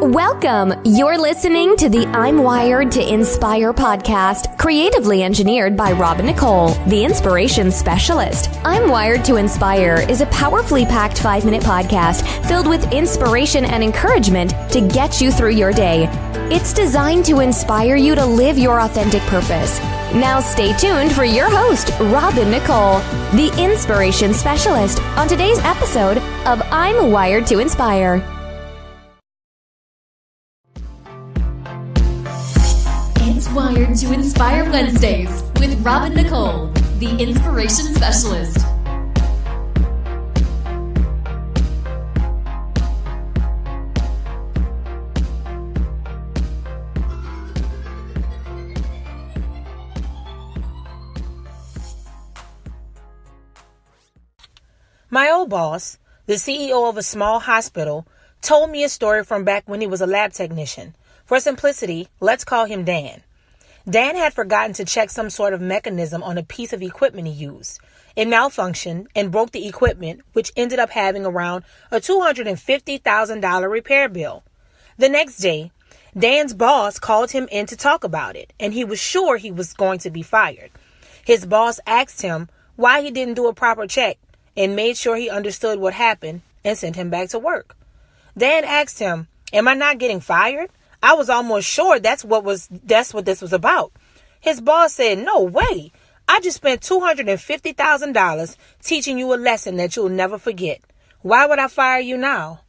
Welcome. You're listening to the I'm Wired to Inspire podcast, creatively engineered by Nicole, the inspiration specialist. I'm Wired to Inspire is a powerfully packed 5-minute podcast filled with inspiration and encouragement to get you through your day. It's designed to inspire you to live your authentic purpose. Now stay tuned for your host, Nicole, the inspiration specialist, on today's episode of I'm Wired to Inspire. It's Wired to Inspire Wednesdays with Nicole, the inspiration specialist. My old boss, the CEO of a small hospital, told me a story from back when he was a lab technician. For simplicity, let's call him Dan. Dan had forgotten to check some sort of mechanism on a piece of equipment he used. It malfunctioned and broke the equipment, which ended up having around a $250,000 repair bill. The next day, Dan's boss called him in to talk about it, and he was sure he was going to be fired. His boss asked him why he didn't do a proper check and made sure he understood what happened and sent him back to work. Dan asked him, "Am I not getting fired? I was almost sure that's what this was about." His boss said, "No way. I just spent $250,000 teaching you a lesson that you'll never forget. Why would I fire you now?"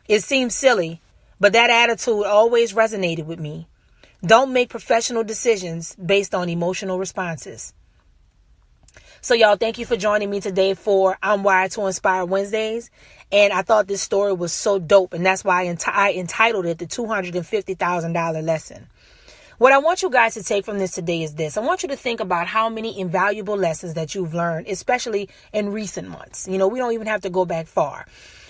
It seems silly, but that attitude always resonated with me. Don't make professional decisions based on emotional responses. So y'all, thank you for joining me today for I'm Wired to Inspire Wednesdays. And I thought this story was so dope, and that's why I entitled it the $250,000 lesson. What I want you guys to take from this today is this. I want you to think about how many invaluable lessons that you've learned, especially in recent months. You know, we don't even have to go back far.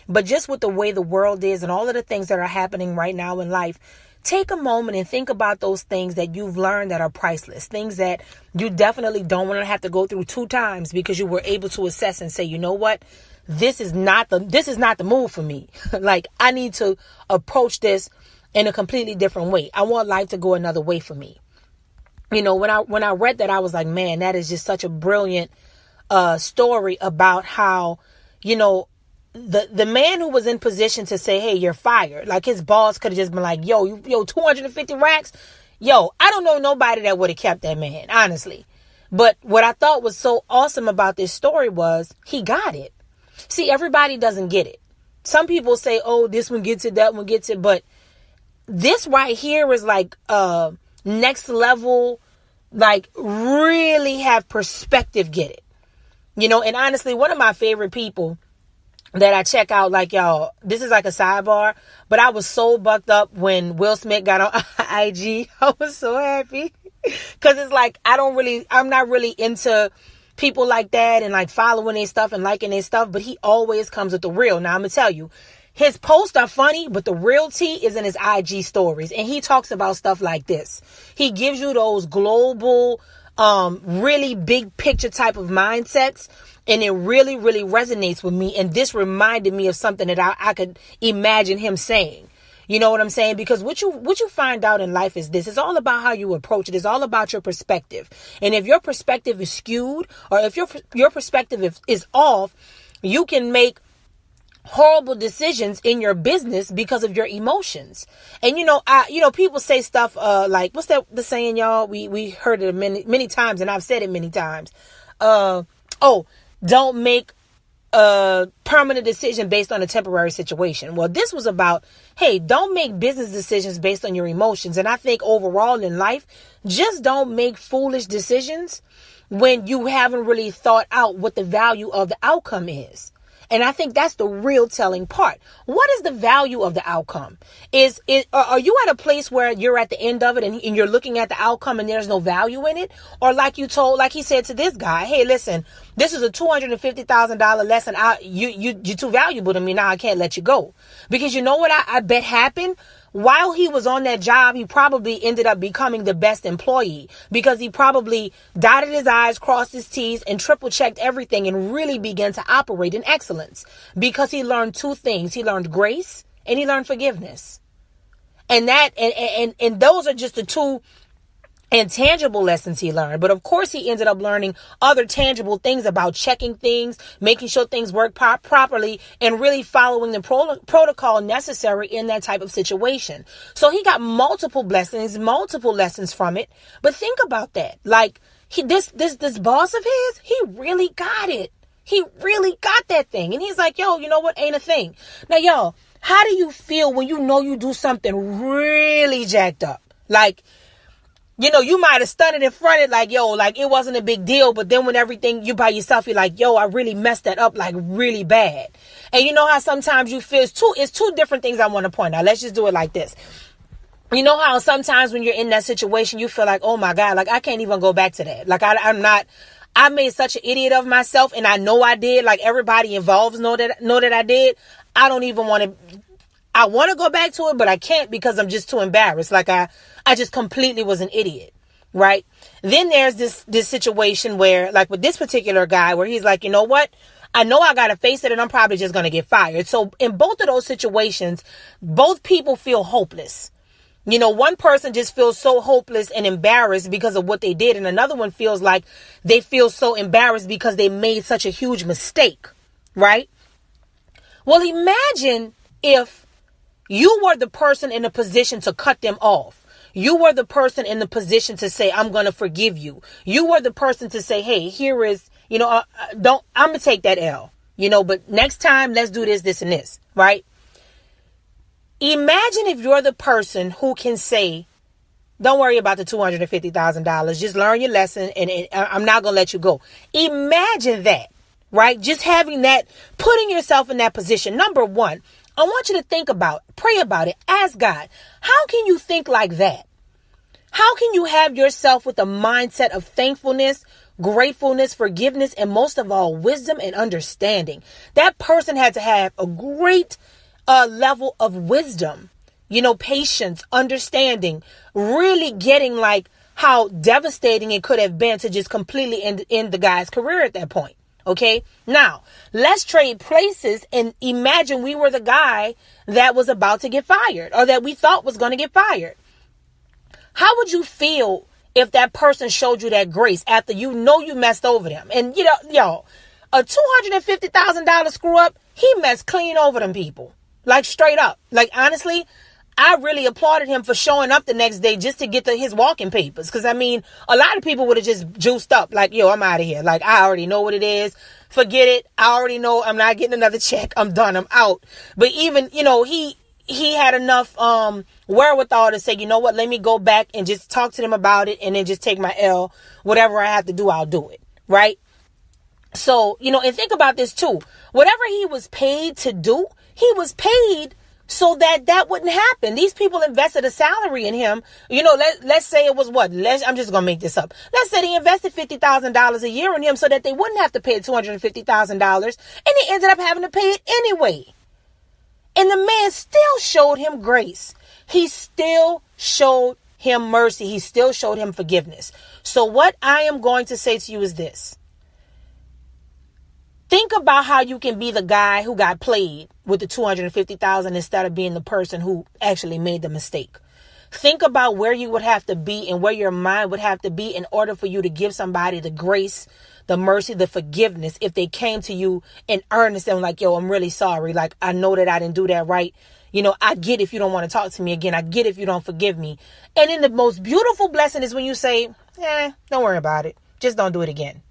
But just with the way the world is and all of the things that are happening right now in life, take a moment and think about those things that you've learned that are priceless, things that you definitely don't want to have to go through 2 times because you were able to assess and say, you know what, this is not the move for me. Like, I need to approach this in a completely different way. I want life to go another way for me. You know, when I read that, I was like, man, that is just such a brilliant story about how, you know, the man who was in position to say, hey, you're fired. Like, his boss could have just been like, yo, 250 racks. Yo, I don't know nobody that would have kept that man, honestly. But what I thought was so awesome about this story was he got it. See, everybody doesn't get it. Some people say, oh, this one gets it, that one gets it. But this right here is like next level, like really have perspective, get it. You know, and honestly, one of my favorite people that I check out, like, y'all, this is like a sidebar, but I was so bucked up when Will Smith got on IG. I was so happy because it's like, I'm not really into people like that and like following their stuff and liking their stuff, but he always comes with the real. Now, I'm going to tell you, his posts are funny, but the real tea is in his IG stories. And he talks about stuff like this. He gives you those global, really big picture type of mindsets. And it really, really resonates with me. And this reminded me of something that I could imagine him saying. You know what I'm saying? Because what you find out in life is this. It's all about how you approach it. It's all about your perspective. And if your perspective is skewed, or if your perspective is off, you can make horrible decisions in your business because of your emotions. And people say stuff like, what's the saying, y'all? We heard it many times, and I've said it many times. Don't make a permanent decision based on a temporary situation. Well, this was about, hey, don't make business decisions based on your emotions. And I think overall in life, just don't make foolish decisions when you haven't really thought out what the value of the outcome is. And I think that's the real telling part. What is the value of the outcome? Are you at a place where you're at the end of it and you're looking at the outcome and there's no value in it? Or like he said to this guy, hey, listen, this is a $250,000 lesson. You're too valuable to me now. I can't let you go. Because you know what I bet happened? While he was on that job, he probably ended up becoming the best employee because he probably dotted his I's, crossed his T's, and triple checked everything and really began to operate in excellence because he learned 2 things. He learned grace and he learned forgiveness. And those are just the two intangible lessons he learned. But of course, he ended up learning other tangible things about checking things, making sure things work properly, and really following the protocol necessary in that type of situation. So he got multiple lessons from it. But think about that. Like, this boss of his, he really got it. He really got that thing. And he's like, yo, you know what? Ain't a thing. Now, y'all, how do you feel when you know you do something really jacked up? Like, you know, you might have stunned it in front of it, like, yo, like it wasn't a big deal. But then when everything you by yourself, you're like, yo, I really messed that up like really bad. And you know how sometimes you feel it's two different things I want to point out. Let's just do it like this. You know how sometimes when you're in that situation, you feel like, oh my God, like I can't even go back to that. Like I made such an idiot of myself, and I know I did. Like everybody involved know that I did. I don't even want to. I want to go back to it, but I can't because I'm just too embarrassed. Like I just completely was an idiot, right? Then there's this situation where, like with this particular guy, where he's like, you know what? I know I got to face it, and I'm probably just going to get fired. So in both of those situations, both people feel hopeless. You know, one person just feels so hopeless and embarrassed because of what they did. And another one feels like they feel so embarrassed because they made such a huge mistake, right? Well, imagine if you were the person in a position to cut them off. You were the person in the position to say, I'm going to forgive you. You were the person to say, hey, here is, you know, I'm going to take that L, you know, but next time let's do this, and this, right? Imagine if you're the person who can say, don't worry about the $250,000. Just learn your lesson, and I'm not going to let you go. Imagine that, right? Just having that, putting yourself in that position. Number one, I want you to pray about it. Ask God, how can you think like that? How can you have yourself with a mindset of thankfulness, gratefulness, forgiveness, and most of all, wisdom and understanding? That person had to have a great level of wisdom, you know, patience, understanding, really getting like how devastating it could have been to just completely end the guy's career at that point. Okay, now let's trade places and imagine we were the guy that was about to get fired, or that we thought was going to get fired. How would you feel if that person showed you that grace after you know you messed over them? And you know, y'all, a $250,000 screw up, he messed clean over them people. Like straight up. Like honestly, I really applauded him for showing up the next day just to get to his walking papers. Because I mean, a lot of people would have just juiced up. Like, yo, I'm out of here. Like, I already know what it is. Forget it. I already know I'm not getting another check. I'm done. I'm out. But even, you know, he had enough wherewithal to say, you know what, let me go back and just talk to them about it, and then just take my L. Whatever I have to do, I'll do it. Right? So, you know, and think about this too. Whatever he was paid to do, he was paid so that wouldn't happen. These people invested a salary in him. You know, let's say it was I'm just going to make this up. Let's say they invested $50,000 a year in him so that they wouldn't have to pay $250,000. And they ended up having to pay it anyway. And the man still showed him grace. He still showed him mercy. He still showed him forgiveness. So what I am going to say to you is this. Think about how you can be the guy who got played with the $250,000 instead of being the person who actually made the mistake. Think about where you would have to be and where your mind would have to be in order for you to give somebody the grace, the mercy, the forgiveness if they came to you in earnest and like, yo, I'm really sorry. Like, I know that I didn't do that right. You know, I get if you don't want to talk to me again. I get if you don't forgive me. And then the most beautiful blessing is when you say, don't worry about it. Just don't do it again.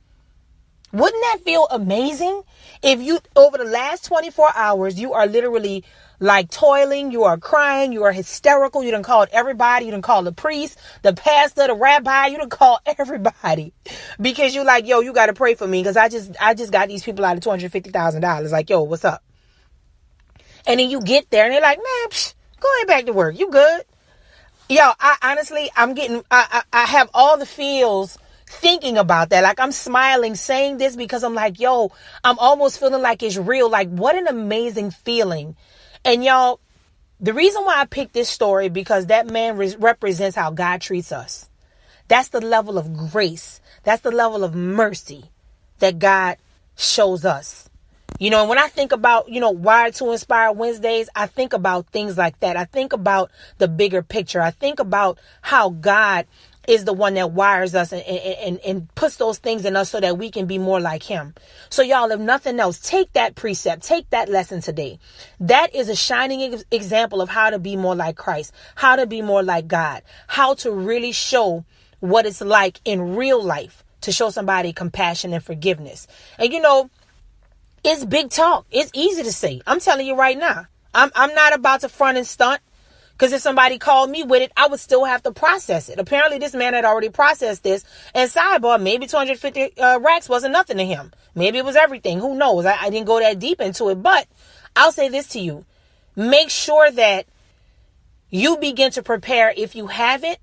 Wouldn't that feel amazing? If you, over the last 24 hours, you are literally like toiling, you are crying, you are hysterical, you done called everybody, you done called the priest, the pastor, the rabbi, you done called everybody. Because you like, yo, you got to pray for me because I just got these people out of $250,000. Like, yo, what's up? And then you get there and they're like, man, go ahead back to work. You good? Yo, I have all the feels thinking about that. Like, I'm smiling saying this because I'm like, yo, I'm almost feeling like it's real. Like, what an amazing feeling. And y'all, the reason why I picked this story, because that man represents how God treats us. That's the level of grace. That's the level of mercy that God shows us. And when I think about, Wired to Inspire Wednesdays, I think about things like that. I think about the bigger picture. I think about how God is the one that wires us and puts those things in us so that we can be more like him. So y'all, if nothing else, take that precept, take that lesson today. That is a shining example of how to be more like Christ, how to be more like God, how to really show what it's like in real life to show somebody compassion and forgiveness. And it's big talk. It's easy to say. I'm telling you right now, I'm not about to front and stunt. Because if somebody called me with it, I would still have to process it. Apparently, this man had already processed this. And sidebar, maybe 250 racks wasn't nothing to him. Maybe it was everything. Who knows? I didn't go that deep into it. But I'll say this to you. Make sure that you begin to prepare, if you haven't,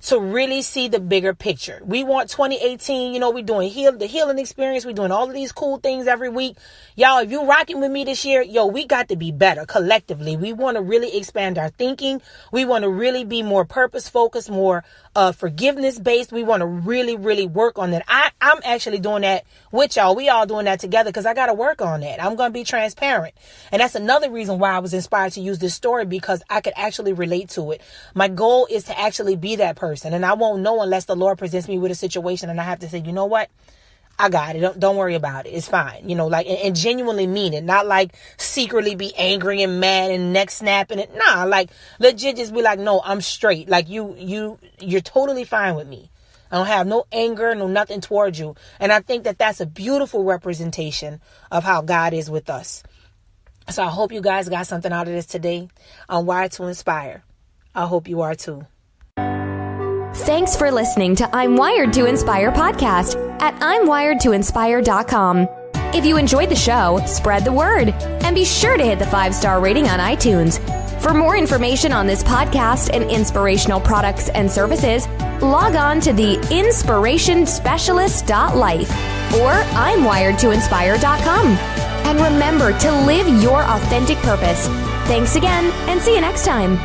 to really see the bigger picture. We want 2018, we're doing the healing experience. We're doing all of these cool things every week. Y'all, if you rocking with me this year, we got to be better collectively. We want to really expand our thinking. We want to really be more purpose focused, more forgiveness based. We want to really, really work on that. I'm actually doing that with y'all. We all doing that together because I got to work on that. I'm going to be transparent. And that's another reason why I was inspired to use this story, because I could actually relate to it. My goal is to actually be that person. And I won't know unless the Lord presents me with a situation and I have to say, you know what? I got it. Don't worry about it. It's fine. And genuinely mean it. Not like secretly be angry and mad and neck snapping it. Nah, like legit just be like, no, I'm straight. Like you're totally fine with me. I don't have no anger, no nothing towards you. And I think that that's a beautiful representation of how God is with us. So I hope you guys got something out of this today on Wired to Inspire. I hope you are too. Thanks for listening to I'm Wired to Inspire podcast at I'mWiredToInspire.com. If you enjoyed the show, spread the word and be sure to hit the 5-star rating on iTunes. For more information on this podcast and inspirational products and services, log on to the inspirationspecialist.life or I'mWiredToInspire.com. And remember to live your authentic purpose. Thanks again and see you next time.